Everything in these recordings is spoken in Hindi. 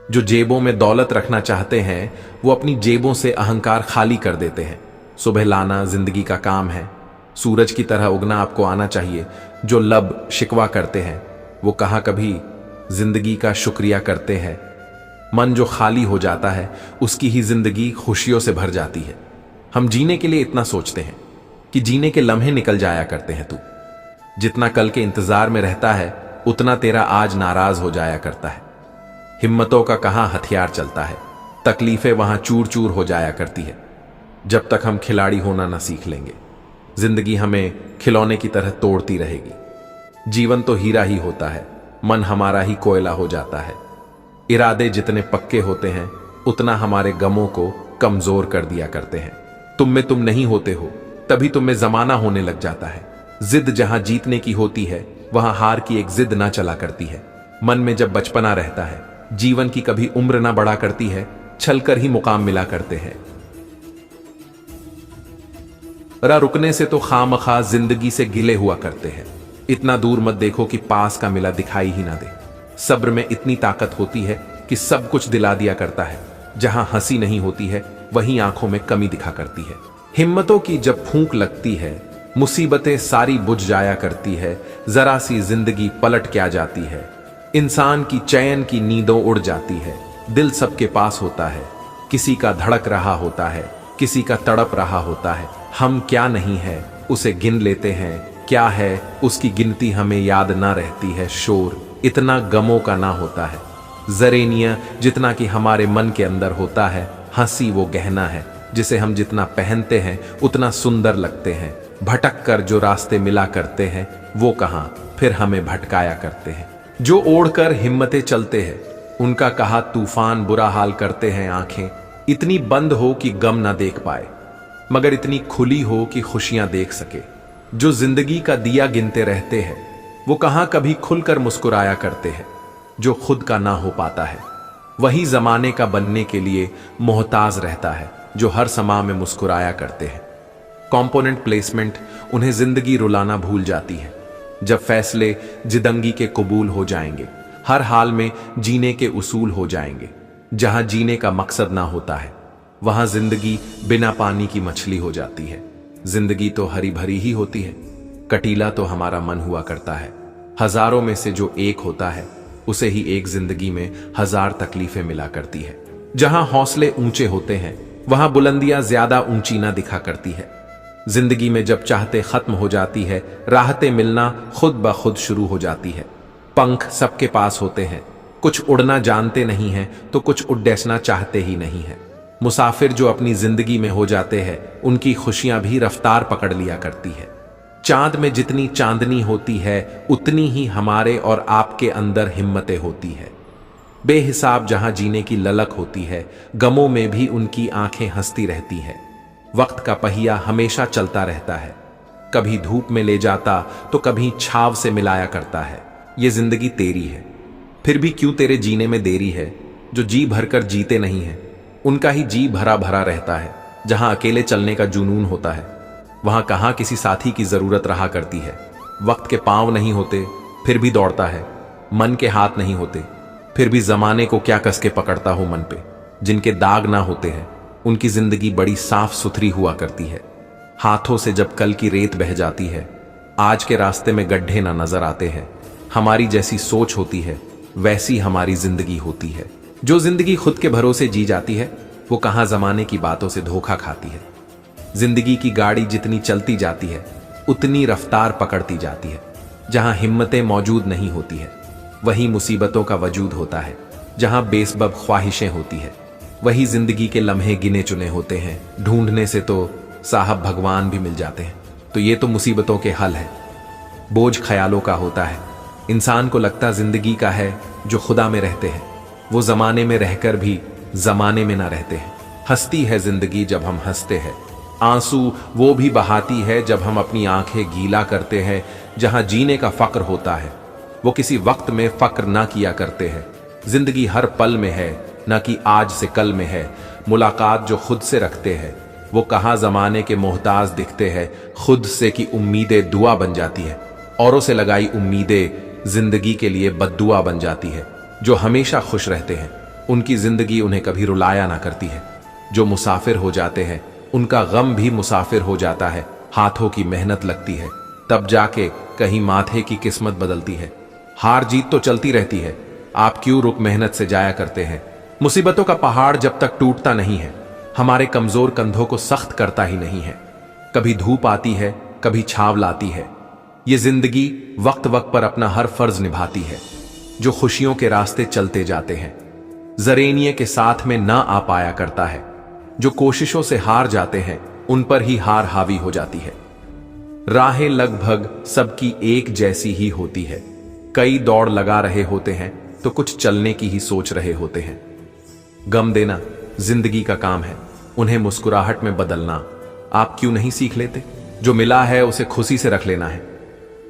जो जेबों में दौलत रखना चाहते हैं वो अपनी जेबों से अहंकार खाली कर देते हैं। सुबह लाना जिंदगी का काम है, सूरज की तरह उगना आपको आना चाहिए। जो लब शिकवा करते हैं वो कहाँ कभी जिंदगी का शुक्रिया करते हैं। मन जो खाली हो जाता है उसकी ही जिंदगी खुशियों से भर जाती है। हम जीने के लिए इतना सोचते हैं कि जीने के लम्हे निकल जाया करते हैं। तू जितना कल के इंतजार में रहता है उतना तेरा आज नाराज हो जाया करता है। हिम्मतों का कहां हथियार चलता है, तकलीफें वहां चूर चूर हो जाया करती है। जब तक हम खिलाड़ी होना ना सीख लेंगे जिंदगी हमें खिलौने की तरह तोड़ती रहेगी। जीवन तो हीरा ही होता है, मन हमारा ही कोयला हो जाता है। इरादे जितने पक्के होते हैं उतना हमारे गमों को कमजोर कर दिया करते हैं। तुम में तुम नहीं होते हो तभी तुम में जमाना होने लग जाता है। जिद जहां जीतने की होती है वहां हार की एक जिद ना चला करती है। मन में जब बचपना रहता है जीवन की कभी उम्र ना बढ़ा करती है, छलकर ही मुकाम मिला करते हैं। रुकने से तो खामखा जिंदगी से गिले हुआ करते हैं। इतना दूर मत देखो कि पास का मिला दिखाई ही ना दे। सब्र में इतनी ताकत होती है कि सब कुछ दिला दिया करता है। जहां हंसी नहीं होती है वहीं आंखों में कमी दिखा करती है। हिम्मतों की जब फूंक लगती है मुसीबतें सारी बुझ जाया करती है। जरा सी जिंदगी पलट क्या जाती है। इंसान की चैन की नींदों उड़ जाती है। दिल सबके पास होता है, किसी का धड़क रहा होता है, किसी का तड़प रहा होता है। हम क्या नहीं है उसे गिन लेते हैं, क्या है उसकी गिनती हमें याद ना रहती है। शोर इतना गमों का ना होता है, जरेनिया जितना कि हमारे मन के अंदर होता है। हंसी वो गहना है जिसे हम जितना पहनते हैं उतना सुंदर लगते हैं। भटक कर जो रास्ते मिला करते हैं वो कहां फिर हमें भटकाया करते हैं। जो ओढ़कर हिम्मतें चलते हैं उनका कहा तूफान बुरा हाल करते हैं। आंखें इतनी बंद हो कि गम ना देख पाए मगर इतनी खुली हो कि खुशियां देख सके। जो जिंदगी का दिया गिनते रहते हैं वो कहां कभी खुलकर मुस्कुराया करते हैं। जो खुद का ना हो पाता है वही जमाने का बनने के लिए मोहताज रहता है। जो हर समा में मुस्कुराया करते हैं। कंपोनेंट प्लेसमेंट उन्हें जिंदगी रुलाना भूल जाती है। जब फैसले जिदंगी के कबूल हो जाएंगे, हर हाल में जीने के उसूल हो जाएंगे। जहां जीने का मकसद ना होता है वहां जिंदगी बिना पानी की मछली हो जाती है। जिंदगी तो हरी भरी ही होती है, कटीला तो हमारा मन हुआ करता है। हजारों में से जो एक होता है उसे ही एक जिंदगी में हजार तकलीफें मिला करती है। जहां हौसले ऊंचे होते हैं वहां बुलंदियां ज्यादा ऊंची ना दिखा करती है। जिंदगी में जब चाहते खत्म हो जाती है राहतें मिलना खुद ब खुद शुरू हो जाती है। पंख सबके पास होते हैं, कुछ उड़ना जानते नहीं हैं तो कुछ उड्डैसना चाहते ही नहीं है। मुसाफिर जो अपनी जिंदगी में हो जाते हैं उनकी खुशियां भी रफ्तार पकड़ लिया करती है। चांद में जितनी चांदनी होती है उतनी ही हमारे और आपके अंदर हिम्मतें होती है। बेहिसाब जहां जीने की ललक होती है गमों में भी उनकी आंखें हंसती रहती है। वक्त का पहिया हमेशा चलता रहता है, कभी धूप में ले जाता तो कभी छाव से मिलाया करता है। ये जिंदगी तेरी है फिर भी क्यों तेरे जीने में देरी है। जो जी भरकर जीते नहीं है उनका ही जी भरा भरा रहता है। जहां अकेले चलने का जुनून होता है वहां कहां किसी साथी की जरूरत रहा करती है। वक्त के पांव नहीं होते फिर भी दौड़ता है, मन के हाथ नहीं होते फिर भी जमाने को क्या कस के पकड़ता हो मन पे। जिनके दाग ना होते हैं उनकी जिंदगी बड़ी साफ सुथरी हुआ करती है। हाथों से जब कल की रेत बह जाती है आज के रास्ते में गड्ढे ना नजर आते हैं। हमारी जैसी सोच होती है वैसी हमारी जिंदगी होती है। जो जिंदगी खुद के भरोसे जी जाती है वो कहां जमाने की बातों से धोखा खाती है। जिंदगी की गाड़ी जितनी चलती जाती है उतनी रफ्तार पकड़ती जाती है। जहां हिम्मतें मौजूद नहीं होती है वही मुसीबतों का वजूद होता है। जहां बेसबब ख्वाहिशें होती है वही जिंदगी के लम्हे गिने चुने होते हैं। ढूंढने से तो साहब भगवान भी मिल जाते हैं। तो ये तो मुसीबतों के हल है, बोझ ख्यालों का होता है। इंसान को लगता जिंदगी का है जो खुदा में रहते हैं वो जमाने में रहकर भी जमाने में ना रहते हैं। हंसती है जिंदगी जब हम हंसते हैं, आंसू वो भी बहाती है जब हम अपनी आंखें गीला करते हैं। जहां जीने का फक्र होता है वो किसी वक्त में फक्र ना किया करते हैं। जिंदगी हर पल में है ना कि आज से कल में है। मुलाकात जो खुद से रखते हैं वो कहां जमाने के मोहताज दिखते हैं। खुद से की उम्मीदें दुआ बन जाती है, औरों से लगाई उम्मीदें जिंदगी के लिए बद्दुआ बन जाती है। जो हमेशा खुश रहते हैं उनकी जिंदगी उन्हें कभी रुलाया ना करती है। जो मुसाफिर हो जाते हैं उनका गम भी मुसाफिर हो जाता है। हाथों की मेहनत लगती है तब जाके कहीं माथे की किस्मत बदलती है। हार जीत तो चलती रहती है, आप क्यों रुक मेहनत से जाया करते हैं। मुसीबतों का पहाड़ जब तक टूटता नहीं है हमारे कमजोर कंधों को सख्त करता ही नहीं है। कभी धूप आती है, कभी छाव लाती है। ये जिंदगी वक्त वक्त पर अपना हर फर्ज निभाती है। जो खुशियों के रास्ते चलते जाते हैं जरेनिये के साथ में ना आ पाया करता है। जो कोशिशों से हार जाते हैं उन पर ही हार हावी हो जाती है। राहें लगभग सबकी एक जैसी ही होती है। कई दौड़ लगा रहे होते हैं तो कुछ चलने की ही सोच रहे होते हैं। गम देना जिंदगी का काम है, उन्हें मुस्कुराहट में बदलना आप क्यों नहीं सीख लेते। जो मिला है उसे खुशी से रख लेना है,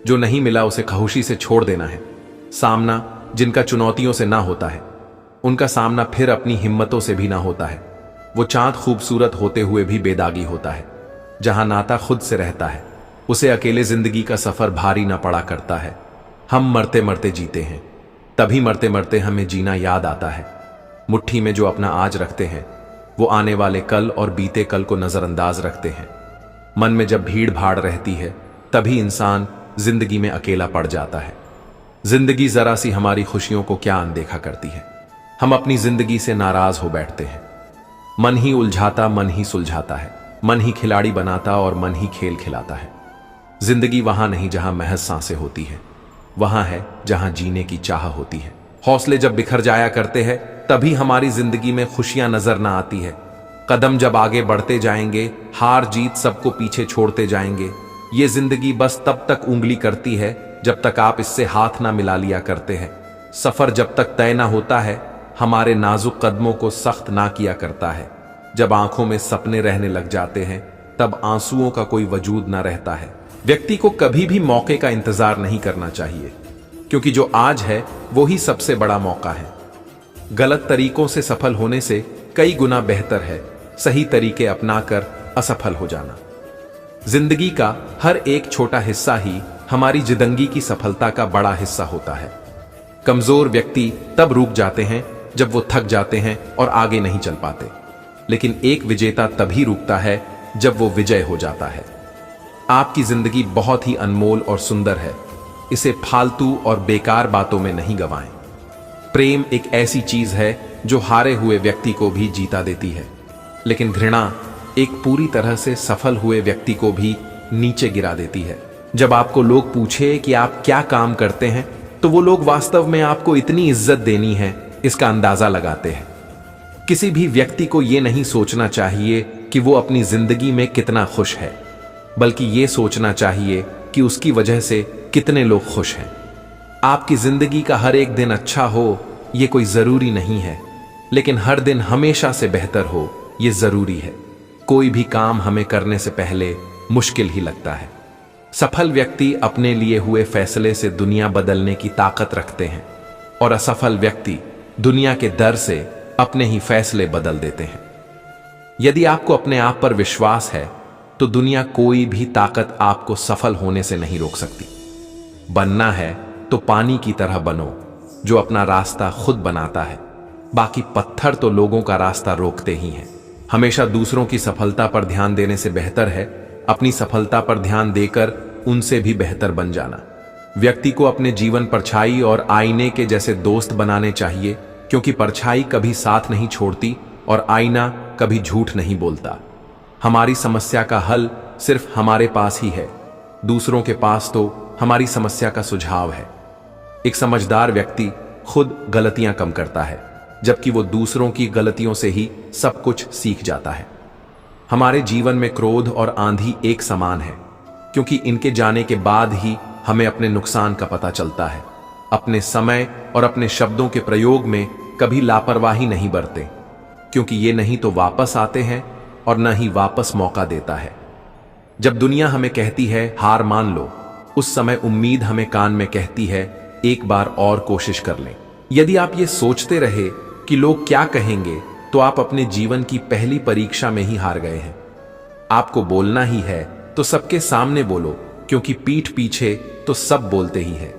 जो नहीं मिला उसे खामोशी से छोड़ देना है। सामना जिनका चुनौतियों से ना होता है उनका सामना फिर अपनी हिम्मतों से भी ना होता है। वो चांद खूबसूरत होते हुए भी बेदागी होता है। जहां नाता खुद से रहता है उसे अकेले जिंदगी का सफर भारी ना पड़ा करता है। हम मरते मरते जीते हैं, तभी मरते मरते हमें जीना याद आता है। मुट्ठी में जो अपना आज रखते हैं वो आने वाले कल और बीते कल को नजरअंदाज रखते हैं। मन में जब भीड़ भाड़ रहती है तभी इंसान जिंदगी में अकेला पड़ जाता है। जिंदगी जरा सी हमारी खुशियों को क्या अनदेखा करती है। हम अपनी जिंदगी से नाराज हो बैठते हैं। मन ही उलझाता मन ही सुलझाता है, मन ही खिलाड़ी बनाता और मन ही खेल खिलाता है। जिंदगी वहां नहीं जहां महज सांसें होती है, वहां है जहां जीने की चाह होती है। हौसले जब बिखर जाया करते हैं तभी हमारी जिंदगी में खुशियां नजर ना आती है। कदम जब आगे बढ़ते जाएंगे हार जीत सबको पीछे छोड़ते जाएंगे। ये जिंदगी बस तब तक उंगली करती है जब तक आप इससे हाथ ना मिला लिया करते हैं। सफर जब तक तय ना होता है हमारे नाजुक कदमों को सख्त ना किया करता है। जब आंखों में सपने रहने लग जाते हैं तब आंसुओं का कोई वजूद ना रहता है। व्यक्ति को कभी भी मौके का इंतजार नहीं करना चाहिए, क्योंकि जो आज है वो ही सबसे बड़ा मौका है। गलत तरीकों से सफल होने से कई गुना बेहतर है सही तरीके अपनाकर असफल हो जाना। जिंदगी का हर एक छोटा हिस्सा ही हमारी जिंदगी की सफलता का बड़ा हिस्सा होता है। कमजोर व्यक्ति तब रुक जाते हैं जब वो थक जाते हैं और आगे नहीं चल पाते, लेकिन एक विजेता तभी रुकता है जब वो विजय हो जाता है। आपकी जिंदगी बहुत ही अनमोल और सुंदर है, इसे फालतू और बेकार बातों में नहीं गंवाएं। प्रेम एक ऐसी चीज है जो हारे हुए व्यक्ति को भी जीता देती है, लेकिन घृणा एक पूरी तरह से सफल हुए व्यक्ति को भी नीचे गिरा देती है। जब आपको लोग पूछे कि आप क्या काम करते हैं तो वो लोग वास्तव में आपको इतनी इज्जत देनी है इसका अंदाजा लगाते हैं। किसी भी व्यक्ति को यह नहीं सोचना चाहिए कि वो अपनी जिंदगी में कितना खुश है, बल्कि ये सोचना चाहिए कि उसकी वजह से कितने लोग खुश हैं। आपकी जिंदगी का हर एक दिन अच्छा हो ये कोई जरूरी नहीं है, लेकिन हर दिन हमेशा से बेहतर हो ये जरूरी है। कोई भी काम हमें करने से पहले मुश्किल ही लगता है। सफल व्यक्ति अपने लिए हुए फैसले से दुनिया बदलने की ताकत रखते हैं और असफल व्यक्ति दुनिया के डर से अपने ही फैसले बदल देते हैं। यदि आपको अपने आप पर विश्वास है तो दुनिया कोई भी ताकत आपको सफल होने से नहीं रोक सकती। बनना है तो पानी की तरह बनो जो अपना रास्ता खुद बनाता है, बाकी पत्थर तो लोगों का रास्ता रोकते ही हैं। हमेशा दूसरों की सफलता पर ध्यान देने से बेहतर है अपनी सफलता पर ध्यान देकर उनसे भी बेहतर बन जाना। व्यक्ति को अपने जीवन परछाई और आईने के जैसे दोस्त बनाने चाहिए, क्योंकि परछाई कभी साथ नहीं छोड़ती और आईना कभी झूठ नहीं बोलता। हमारी समस्या का हल सिर्फ हमारे पास ही है, दूसरों के पास तो हमारी समस्या का सुझाव है। एक समझदार व्यक्ति खुद गलतियां कम करता है, जबकि वो दूसरों की गलतियों से ही सब कुछ सीख जाता है। हमारे जीवन में क्रोध और आंधी एक समान है, क्योंकि इनके जाने के बाद ही हमें अपने नुकसान का पता चलता है। अपने समय और अपने शब्दों के प्रयोग में कभी लापरवाही नहीं बरतें, क्योंकि ये नहीं तो वापस आते हैं और न ही वापस मौका देता है। जब दुनिया हमें कहती है हार मान लो, उस समय उम्मीद हमें कान में कहती है एक बार और कोशिश कर लें। यदि आप ये सोचते रहे कि लोग क्या कहेंगे तो आप अपने जीवन की पहली परीक्षा में ही हार गए हैं। आपको बोलना ही है तो सबके सामने बोलो, क्योंकि पीठ पीछे तो सब बोलते ही हैं।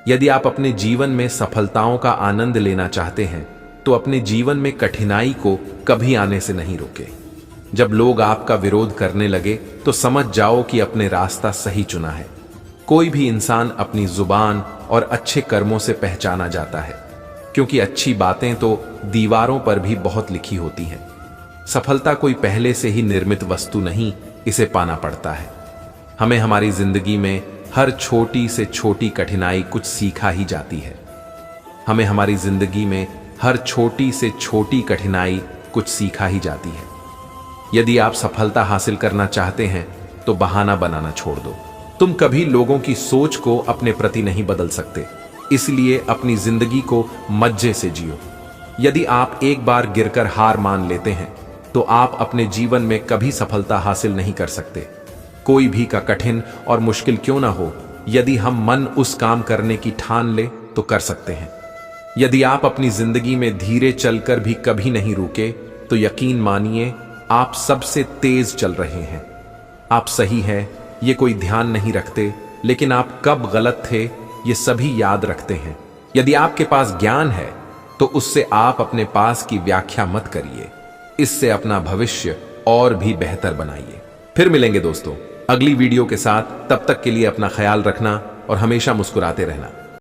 यदि आप अपने जीवन में सफलताओं का आनंद लेना चाहते हैं तो अपने जीवन में कठिनाई को कभी आने से नहीं रोके। जब लोग आपका विरोध करने लगे तो समझ जाओ कि अपने रास्ता सही चुना है। कोई भी इंसान अपनी जुबान और अच्छे कर्मों से पहचाना जाता है, क्योंकि अच्छी बातें तो दीवारों पर भी बहुत लिखी होती हैं। सफलता कोई पहले से ही निर्मित वस्तु नहीं, इसे पाना पड़ता है। हमें हमारी जिंदगी में हर छोटी से छोटी कठिनाई कुछ सीखा ही जाती है। हमें हमारी जिंदगी में हर छोटी से छोटी कठिनाई कुछ सीखा ही जाती है। यदि आप सफलता हासिल करना चाहते हैं तो बहाना बनाना छोड़ दो। तुम कभी लोगों की सोच को अपने प्रति नहीं बदल सकते, इसलिए अपनी जिंदगी को मजे से जियो। यदि आप एक बार गिरकर हार मान लेते हैं तो आप अपने जीवन में कभी सफलता हासिल नहीं कर सकते। कोई भी का कठिन और मुश्किल क्यों ना हो, यदि हम मन उस काम करने की ठान ले तो कर सकते हैं। यदि आप अपनी जिंदगी में धीरे चलकर भी कभी नहीं रुके तो यकीन मानिए आप सबसे तेज चल रहे हैं। आप सही हैं, ये कोई ध्यान नहीं रखते, लेकिन आप कब गलत थे ये सभी याद रखते हैं। यदि आपके पास ज्ञान है तो उससे आप अपने पास की व्याख्या मत करिए, इससे अपना भविष्य और भी बेहतर बनाइए। फिर मिलेंगे दोस्तों अगली वीडियो के साथ। तब तक के लिए अपना ख्याल रखना और हमेशा मुस्कुराते रहना।